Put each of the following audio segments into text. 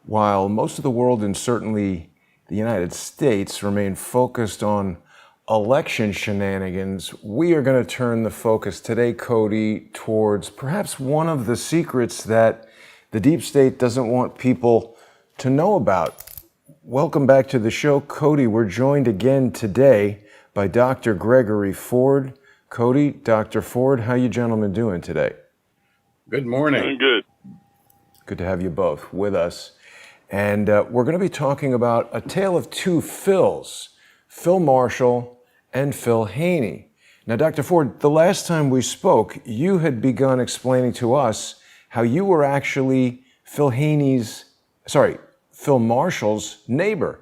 While most of the world and certainly the United States remain focused on election shenanigans, we are going to turn the focus today, Cody, towards perhaps one of the secrets that the deep state doesn't want people to know about. Welcome back to the show, Cody. We're joined again today by Dr. Gregory Ford. Cody, Dr. Ford, how you gentlemen doing today? Good morning. Doing good. Good to have you both with us. And we're going to be talking about a tale of two Phils, Phil Marshall and Phil Haney. Now, Dr. Ford, the last time we spoke, you had begun explaining to us how you were actually Phil Marshall's neighbor.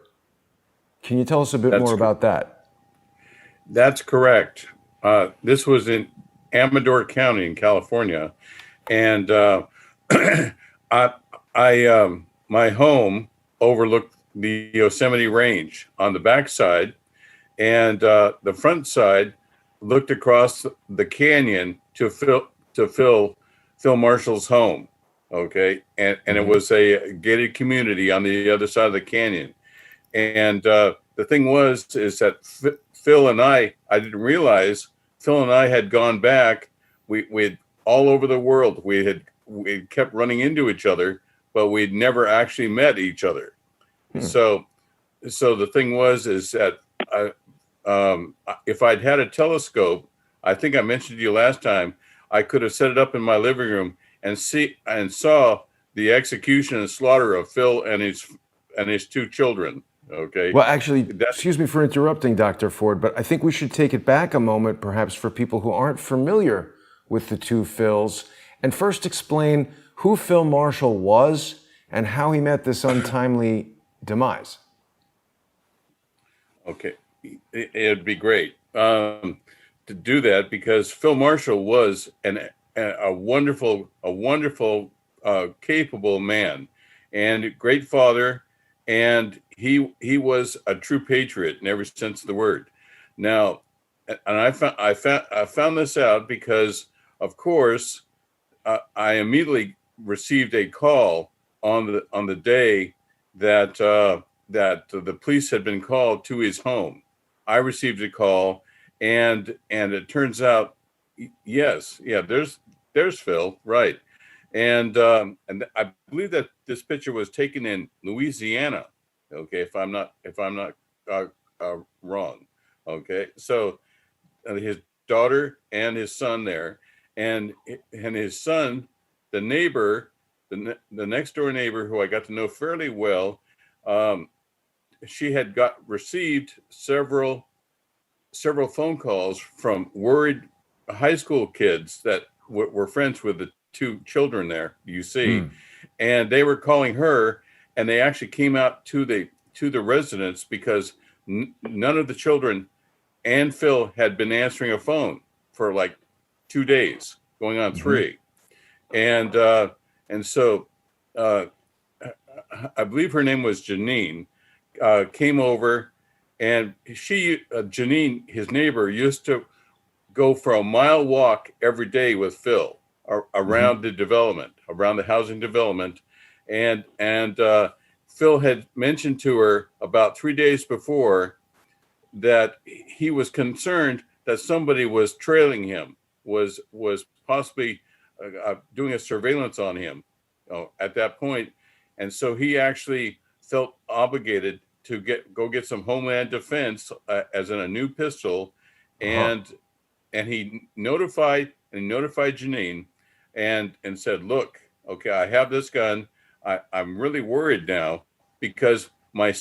Can you tell us a bit more about that? That's correct. This was in Amador County in California. And my home overlooked the Yosemite Range on the backside, and the front side looked across the canyon to Phil Marshall's home. Okay, and it was a gated community on the other side of the canyon. And the thing is that Phil and I didn't realize Phil and I had gone back. We'd all over the world. We kept running into each other, but we'd never actually met each other. So the thing is that if I'd had a telescope, I think I mentioned to you last time, I could have set it up in my living room and saw the execution and slaughter of Phil and his two children. Okay. Well, actually, excuse me for interrupting, Dr. Ford, but I think we should take it back a moment, perhaps for people who aren't familiar with the two Phils, and first explain who Phil Marshall was and how he met this untimely demise. Okay, it'd be great to do that, because Phil Marshall was a wonderful, capable man and a great father, and he was a true patriot in every sense of the word. Now, and I found this out because, of course, I immediately received a call on the day that the police had been called to his home. I received a call, and it turns out, there's Phil, right? And I believe that this picture was taken in Louisiana. Okay, if I'm not wrong. Okay, so his daughter and his son there. And his son, the neighbor, the next door neighbor, who I got to know fairly well, she had received several phone calls from worried high school kids that were friends with the two children there, you see, and they were calling her, and they actually came out to the residence because none of the children and Phil had been answering a phone for like 2 days, going on 3. And so I believe her name was Janine, came over, and Janine, his neighbor, used to go for a mile walk every day with Phil around the development, around the housing development. And Phil had mentioned to her about 3 days before that he was concerned that somebody was trailing him, was possibly doing a surveillance on him at that point. And so he actually felt obligated to go get some Homeland Defense, as in a new pistol. And he notified Janine and said, look, okay, I have this gun. I'm really worried now because my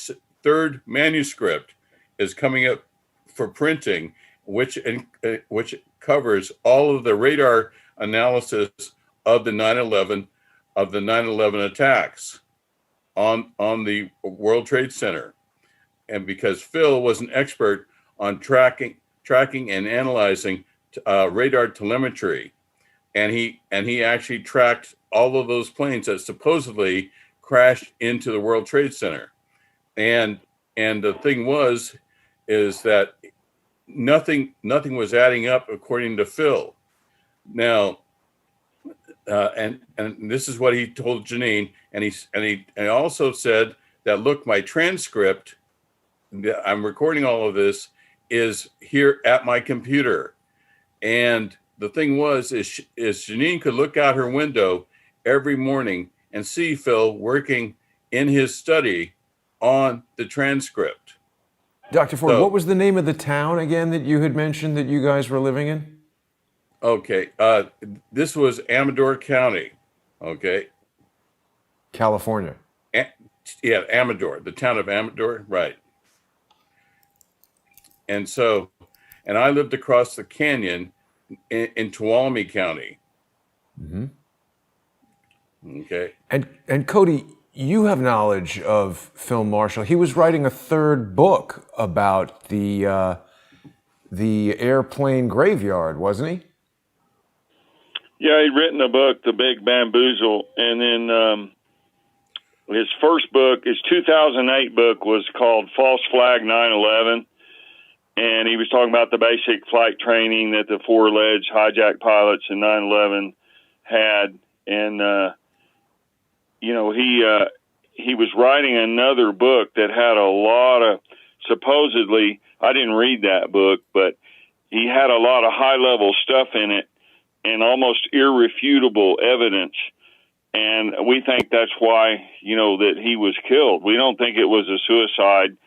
third manuscript is coming up for printing, which covers all of the radar analysis of the 9/11 attacks on the World Trade Center. And because Phil was an expert on tracking and analyzing radar telemetry, and he actually tracked all of those planes that supposedly crashed into the World Trade Center. And the thing is that nothing was adding up according to Phil. Now, and this is what he told Janine, and he also said that, look, my transcript, I'm recording all of this, is here at my computer. And the thing was, is Janine could look out her window every morning and see Phil working in his study on the transcript. Dr. Ford, what was the name of the town again that you had mentioned that you guys were living in? Okay, this was Amador County, okay? California. Yeah, Amador, the town of Amador, right. And I lived across the canyon in Tuolumne County. Mm-hmm. Okay. And Cody, you have knowledge of Phil Marshall. He was writing a third book about the airplane graveyard, wasn't he? Yeah, he'd written a book, The Big Bamboozle, and then his first book, his 2008 book, was called False Flag 9/11, and he was talking about the basic flight training that the four alleged hijack pilots in 9/11 had, and he was writing another book that had a lot of, supposedly, I didn't read that book, but he had a lot of high-level stuff in it and almost irrefutable evidence. And we think that's why, that he was killed. We don't think it was a suicide.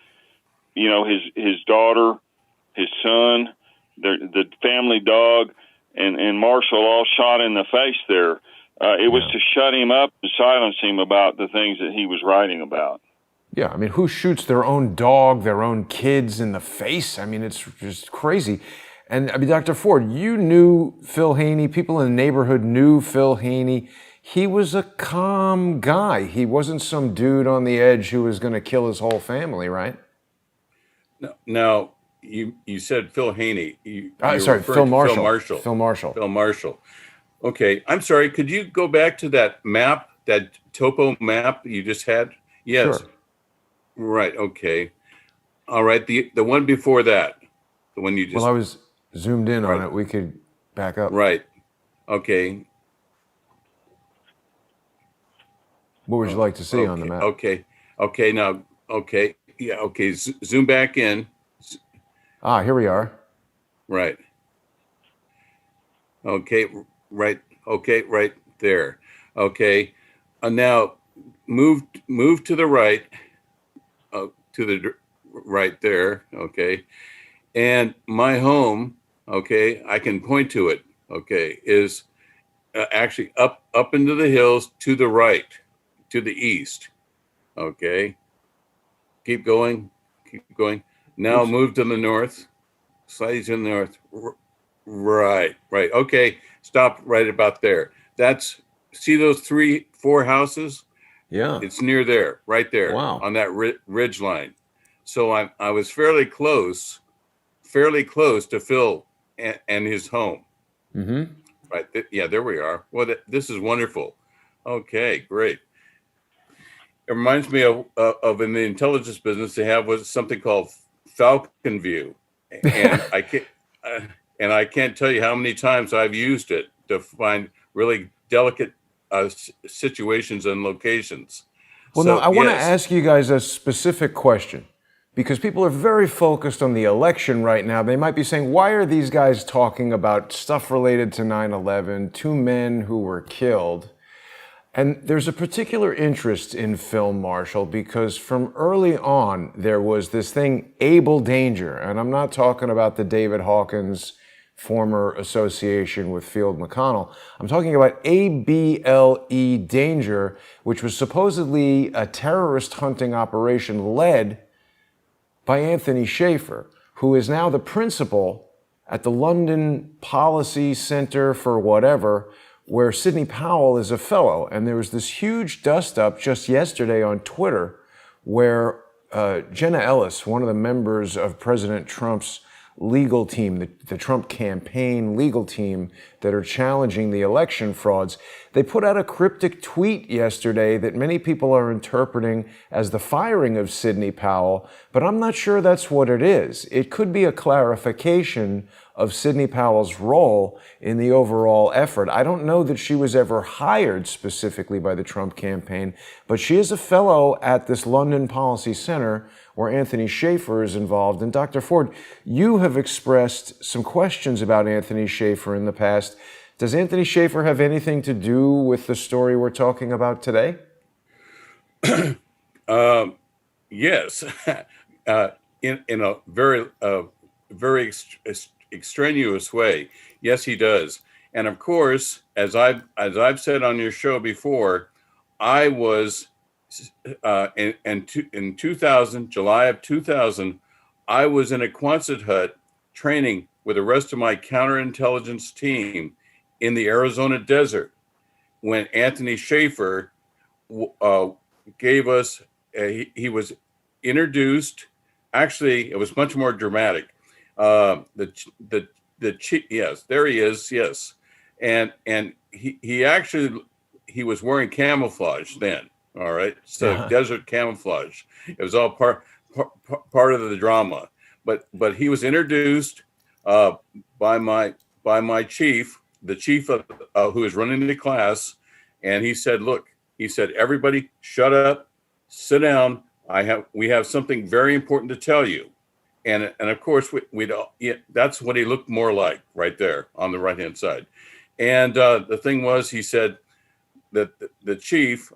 His daughter, his son, the family dog, and Marshall all shot in the face there. It was to shut him up and silence him about the things that he was writing about. Yeah, I mean, who shoots their own dog, their own kids in the face? I mean, it's just crazy. And I mean, Dr. Ford, you knew Phil Haney. People in the neighborhood knew Phil Haney. He was a calm guy. He wasn't some dude on the edge who was going to kill his whole family, right? No, now, you said Phil Haney. Sorry, Phil Marshall. Phil Marshall. Phil Marshall. Okay, I'm sorry. Could you go back to that map, that topo map you just had? Yes. Sure. Right. Okay. All right. The one before that, the one you just. Well, I was zoomed in on it. We could back up. Right. Okay. What would you like to see on the map? Okay. Okay. Now. Okay. Yeah. Okay. Zoom back in. Here we are. Right. Okay. Right. Okay. Right there. Okay. Now move to the right. To the right there. Okay. And my home. Okay. I can point to it. Okay. Is actually up into the hills to the right, to the east. Okay. Keep going. Now move to the north. Slightly to the north. Right. Okay. Stop right about there. See those 3-4 houses? Yeah. It's near there, right there. Wow. On that ridge line. So I was fairly close to Phil and his home. Mm-hmm. Right. Yeah, there we are. Well, this is wonderful. Okay, great. It reminds me of in the intelligence business, they have something called Falcon View. And I can't tell you how many times I've used it to find really delicate situations and locations. Well, now I want to ask you guys a specific question, because people are very focused on the election right now. They might be saying, why are these guys talking about stuff related to 9/11, 2 men who were killed? And there's a particular interest in Phil Marshall because from early on, there was this thing, Able Danger. And I'm not talking about the David Hawkins former association with Field McConnell. I'm talking about ABLE Danger, which was supposedly a terrorist hunting operation led by Anthony Schaefer, who is now the principal at the London Policy Center for whatever, where Sidney Powell is a fellow. And there was this huge dust-up just yesterday on Twitter where Jenna Ellis, one of the members of President Trump's legal team, the Trump campaign legal team that are challenging the election frauds, they put out a cryptic tweet yesterday that many people are interpreting as the firing of Sidney Powell, but I'm not sure that's what it is. It could be a clarification of Sidney Powell's role in the overall effort. I don't know that she was ever hired specifically by the Trump campaign, but she is a fellow at this London Policy Center where Anthony Schaefer is involved. And Dr. Ford, you have expressed some questions about Anthony Schaefer in the past. Does Anthony Schaefer have anything to do with the story we're talking about today? Yes, in a very extraneous way. Yes, he does. And of course, as I've said on your show before, I was in 2000, July of 2000, I was in a Quonset hut training with the rest of my counterintelligence team in the Arizona desert when Anthony Schaefer gave us. He was introduced. Actually, it was much more dramatic. The chief, yes, there he is. Yes, and he actually he was wearing camouflage then. All right, so desert camouflage. It was all part of the drama. But he was introduced by my chief, the chief of who is running the class, and he said, "Look," he said, "everybody, shut up, sit down. We have something very important to tell you." And of course, that's what he looked more like right there on the right hand side. And the thing was, he said that the chief,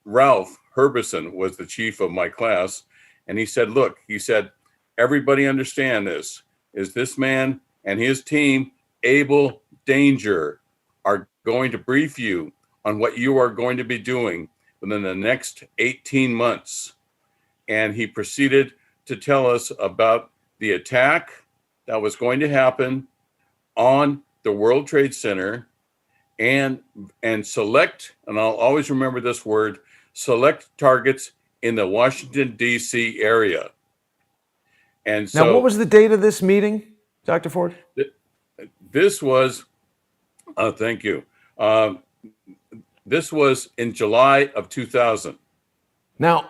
Ralph Herbison was the chief of my class, and he said, "Look," he said, "everybody understand this. Is this man and his team, Abel Danger, are going to brief you on what you are going to be doing within the next 18 months. And he proceeded to tell us about the attack that was going to happen on the World Trade Center and select, and I'll always remember this word, select targets in the Washington, D.C. area. And so, now, what was the date of this meeting, Dr. Ford? This was, thank you. This was in July of 2000. Now,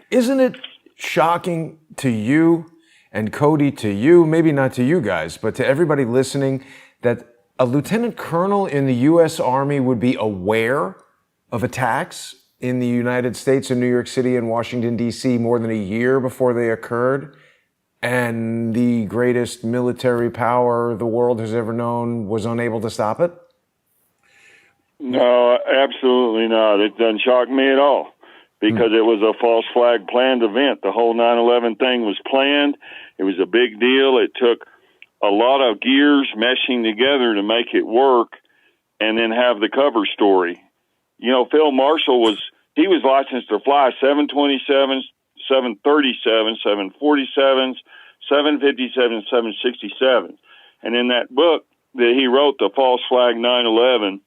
isn't it shocking to you and Cody, to you, maybe not to you guys, but to everybody listening, that a lieutenant colonel in the U.S. Army would be aware of attacks in the United States, in New York City and Washington, D.C. more than a year before they occurred, and the greatest military power the world has ever known was unable to stop it? No, absolutely not. It doesn't shock me at all because it was a false flag planned event. The whole 9/11 thing was planned. It was a big deal. It took a lot of gears meshing together to make it work and then have the cover story. You know, Phil Marshall was licensed to fly 727s, 737s, 747s, 757s, 767s. And in that book that he wrote, The False Flag 9/11,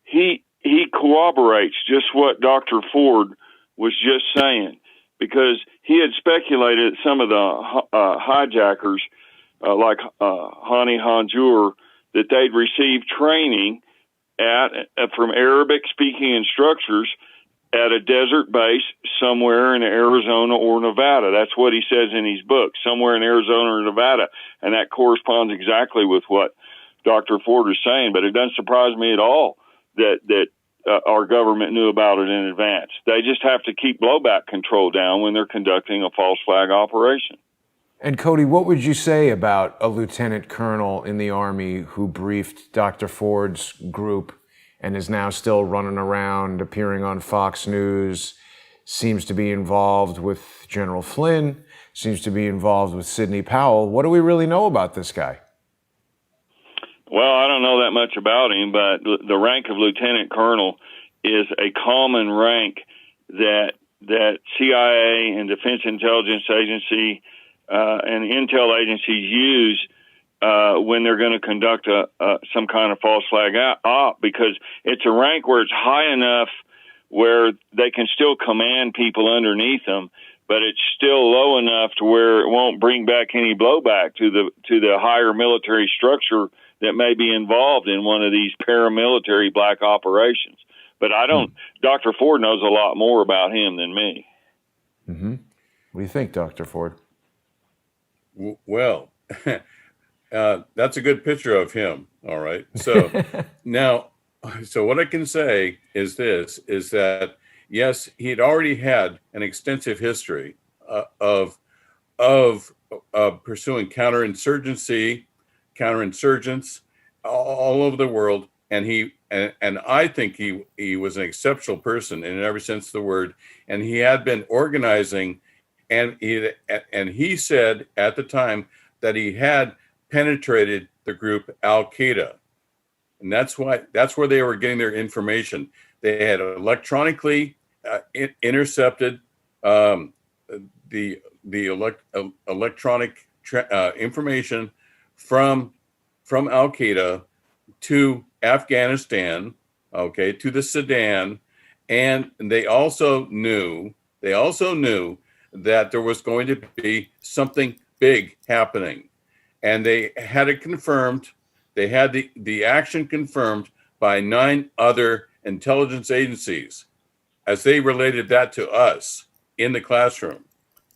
he corroborates just what Dr. Ford was just saying, because he had speculated that some of the hijackers, like Hani Hanjour, that they'd received training from Arabic-speaking instructors at a desert base somewhere in Arizona or Nevada. That's what he says in his book, somewhere in Arizona or Nevada, and that corresponds exactly with what Dr. Ford is saying. But it doesn't surprise me at all that our government knew about it in advance. They just have to keep blowback control down when they're conducting a false flag operation. And Cody, what would you say about a lieutenant colonel in the Army who briefed Dr. Ford's group and is now still running around, appearing on Fox News, seems to be involved with General Flynn, seems to be involved with Sidney Powell? What do we really know about this guy? Well, I don't know that much about him, but the rank of lieutenant colonel is a common rank that CIA and Defense Intelligence Agency and intel agencies use when they're going to conduct some kind of false flag op, because it's a rank where it's high enough where they can still command people underneath them, but it's still low enough to where it won't bring back any blowback to the higher military structure that may be involved in one of these paramilitary black operations. But Dr. Ford knows a lot more about him than me. Mm-hmm. What do you think, Dr. Ford? Well, That's a good picture of him. All right. So now, so what I can say is this, is that, yes, he had already had an extensive history of pursuing counterinsurgents all over the world. And I think he was an exceptional person in every sense of the word. And he had been organizing, and he said at the time that he had penetrated the group Al Qaeda, and that's where they were getting their information. They had electronically intercepted the electronic information from Al Qaeda to Afghanistan, okay, to the Sudan, and they also knew that there was going to be something big happening, and they had it confirmed. They had the action confirmed by 9 other intelligence agencies, as they related that to us in the classroom.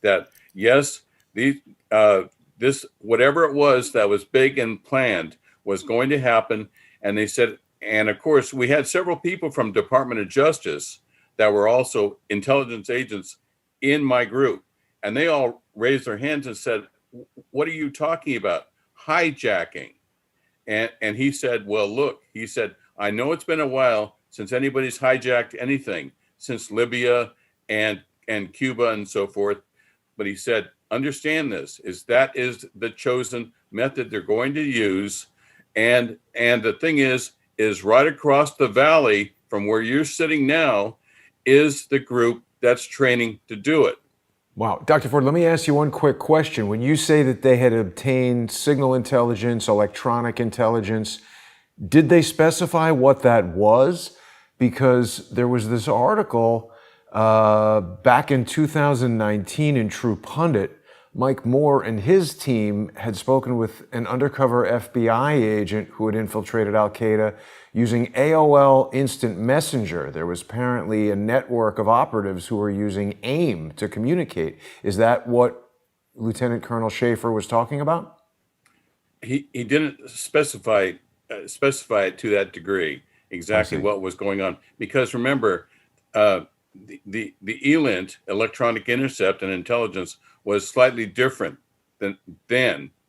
That yes, this whatever it was that was big and planned was going to happen. And they said, and of course, we had several people from Department of Justice that were also intelligence agents in my group, and they all raised their hands and said, "What are you talking about? Hijacking?" And he said, "Well, look," he said, "I know it's been a while since anybody's hijacked anything, since Libya and Cuba and so forth. But," he said, "understand this, that is the chosen method they're going to use. And the thing is right across the valley from where you're sitting now is the group that's training to do it." Wow. Dr. Ford, let me ask you one quick question. When you say that they had obtained signal intelligence, electronic intelligence, did they specify what that was? Because there was this article back in 2019 in True Pundit. Mike Moore and his team had spoken with an undercover FBI agent who had infiltrated Al Qaeda using AOL Instant Messenger. There was apparently a network of operatives who were using AIM to communicate. Is that what Lieutenant Colonel Schaefer was talking about? He didn't specify it to that degree exactly what was going on, because remember, the ELINT, electronic intercept and intelligence, was slightly different than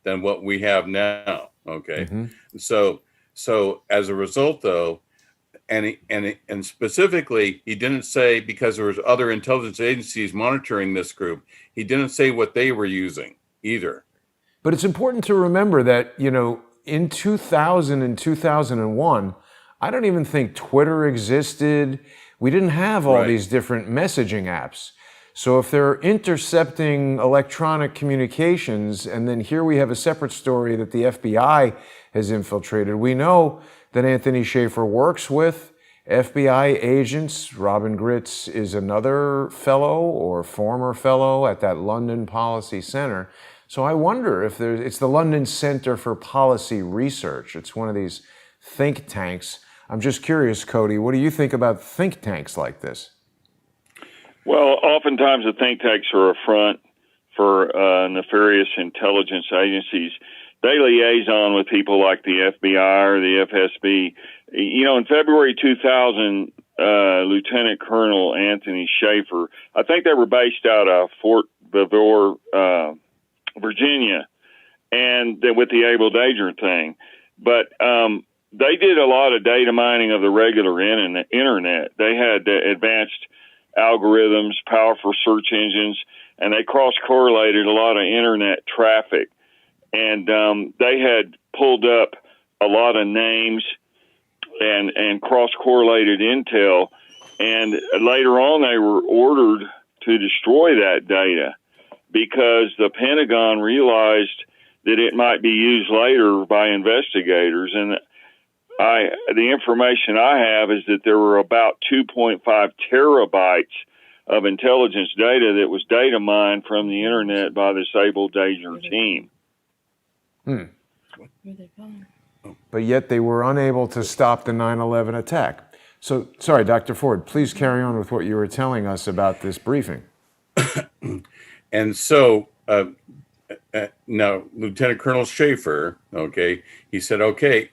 what we have now. Okay, so as a result, though, and specifically, he didn't say, because there was other intelligence agencies monitoring this group, he didn't say what they were using either. But it's important to remember that, in 2000 and 2001, I don't even think Twitter existed. We didn't have all these different messaging apps. So if they're intercepting electronic communications, and then here we have a separate story that the FBI has infiltrated, we know that Anthony Schaefer works with FBI agents. Robin Gritz is another fellow or former fellow at that London Policy Center. So I wonder if it's the London Center for Policy Research. It's one of these think tanks. I'm just curious, Cody, what do you think about think tanks like this? Well, oftentimes the think tanks are a front for nefarious intelligence agencies. They liaison with people like the FBI or the FSB. In February 2000, Lieutenant Colonel Anthony Schaefer, I think they were based out of Fort Belvoir, Virginia, and with the Able Danger thing. But they did a lot of data mining of the regular internet. They had advanced algorithms, powerful search engines, and they cross-correlated a lot of internet traffic. And they had pulled up a lot of names and cross-correlated intel. And later on, they were ordered to destroy that data because the Pentagon realized that it might be used later by investigators. And the information I have is that there were about 2.5 terabytes of intelligence data that was data mined from the internet by this Able Danger team. But yet they were unable to stop the 9/11 attack. So, sorry, Dr. Ford, please carry on with what you were telling us about this briefing. And so now Lieutenant Colonel Schaefer, okay, he said, okay,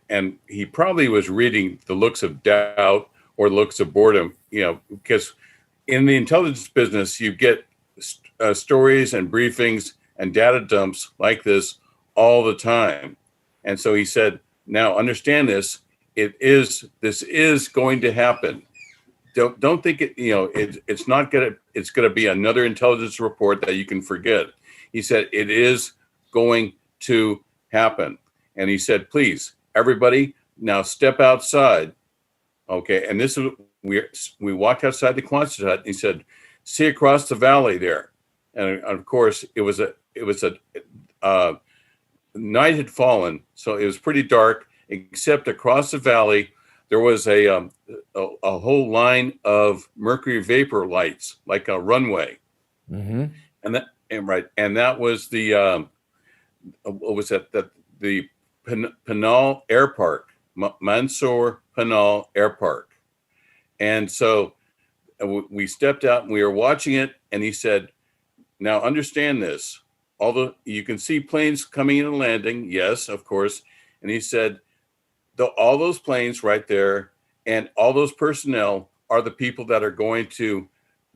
and he probably was reading the looks of doubt or looks of boredom, because in the intelligence business, you get stories and briefings and data dumps like this all the time. And so he said, now understand this, this is going to happen. Don't think it's not it's gonna be another intelligence report that you can forget. He said it is going to happen. And he said, please, everybody, now step outside. Okay. And this is we walked outside the Quonset hut, and he said, see across the valley there. And of course it was a night had fallen, so it was pretty dark, except across the valley there was a whole line of mercury vapor lights, like a runway. Mm-hmm. And that was the what was that? The Penal Air Park, Mansour Penal Air Park. And so we stepped out and we were watching it, and he said, now understand this. Although you can see planes coming in and landing, yes, of course. And he said, all those planes right there and all those personnel are the people that are going to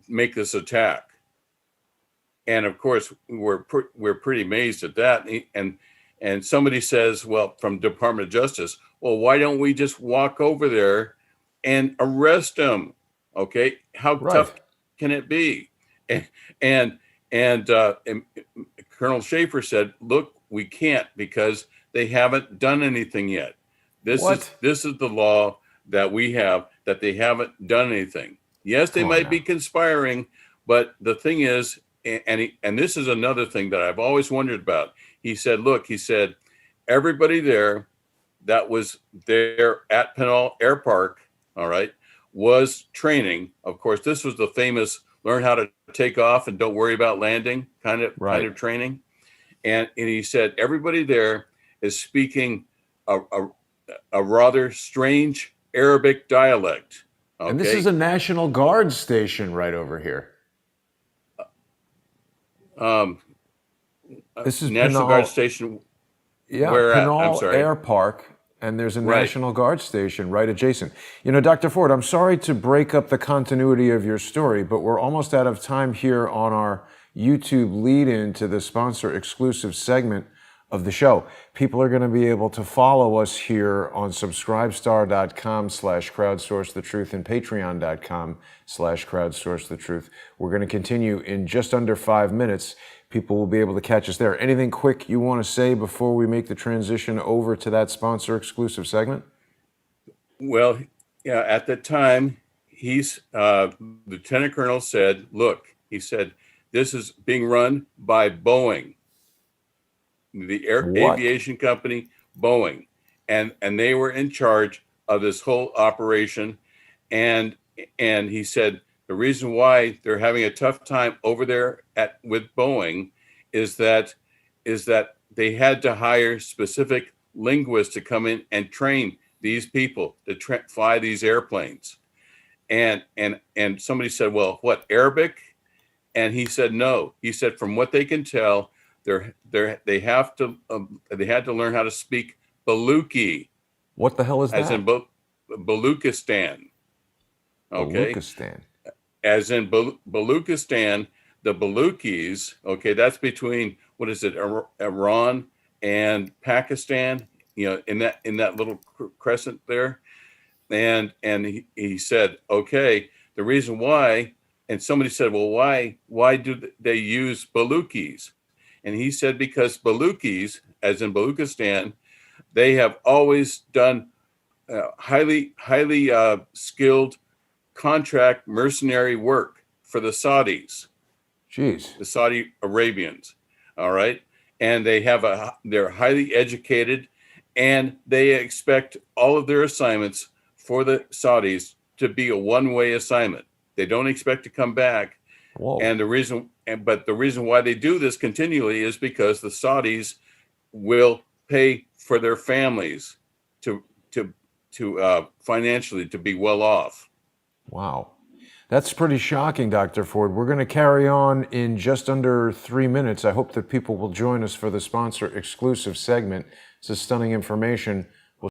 make this attack. And of course, we're pretty amazed at that. And somebody says, well, from Department of Justice, well, why don't we just walk over there and arrest them? Okay, how tough can it be? And Colonel Schaefer said, look, we can't, because they haven't done anything yet. This is the law that we have, that they haven't done anything. Yes, they might be conspiring, but the thing is, and this is another thing that I've always wondered about. He said, look, everybody there that was there at Penal Air Park, all right, was training. Of course, this was the famous learn how to take off and don't worry about landing kind of training. And he said, everybody there is speaking a rather strange Arabic dialect. Okay? And this is a National Guard station right over here. This is National Guard station. Yeah, where Penal Air Park, and there's a National Guard station right adjacent. Dr. Ford, I'm sorry to break up the continuity of your story, but we're almost out of time here on our YouTube lead-in to the sponsor-exclusive segment of the show. People are going to be able to follow us here on subscribestar.com/crowdsourcethetruth and patreon.com/crowdsourcethetruth. We're going to continue in just under 5 minutes. People will be able to catch us there. Anything quick you want to say before we make the transition over to that sponsor-exclusive segment? Well, yeah, at the time, Lieutenant Colonel said, look, he said, this is being run by Boeing, the aviation company, Boeing. And they were in charge of this whole operation. And he said, the reason why they're having a tough time over there with Boeing is that they had to hire specific linguists to come in and train these people to fly these airplanes. And somebody said, well, what, Arabic? And he said, no. He said, from what they can tell, they had to learn how to speak Baluchi. What the hell is that? As in Baluchistan. Okay. Baluchistan. As in Baluchistan, the Baluchis, okay, that's between, what is it, Iran and Pakistan, in that little crescent there. And he said, okay, the reason why, and somebody said, well, why do they use Baluchis? And he said, because Baluchis, as in Baluchistan, they have always done highly skilled contract mercenary work for the Saudis. Jeez. The Saudi Arabians. All right. And they're highly educated, and they expect all of their assignments for the Saudis to be a one-way assignment. They don't expect to come back. Whoa. And the reason why they do this continually is because the Saudis will pay for their families to financially to be well off. Wow. That's pretty shocking, Dr. Ford. We're going to carry on in just under 3 minutes. I hope that people will join us for the sponsor exclusive segment. It's a stunning information.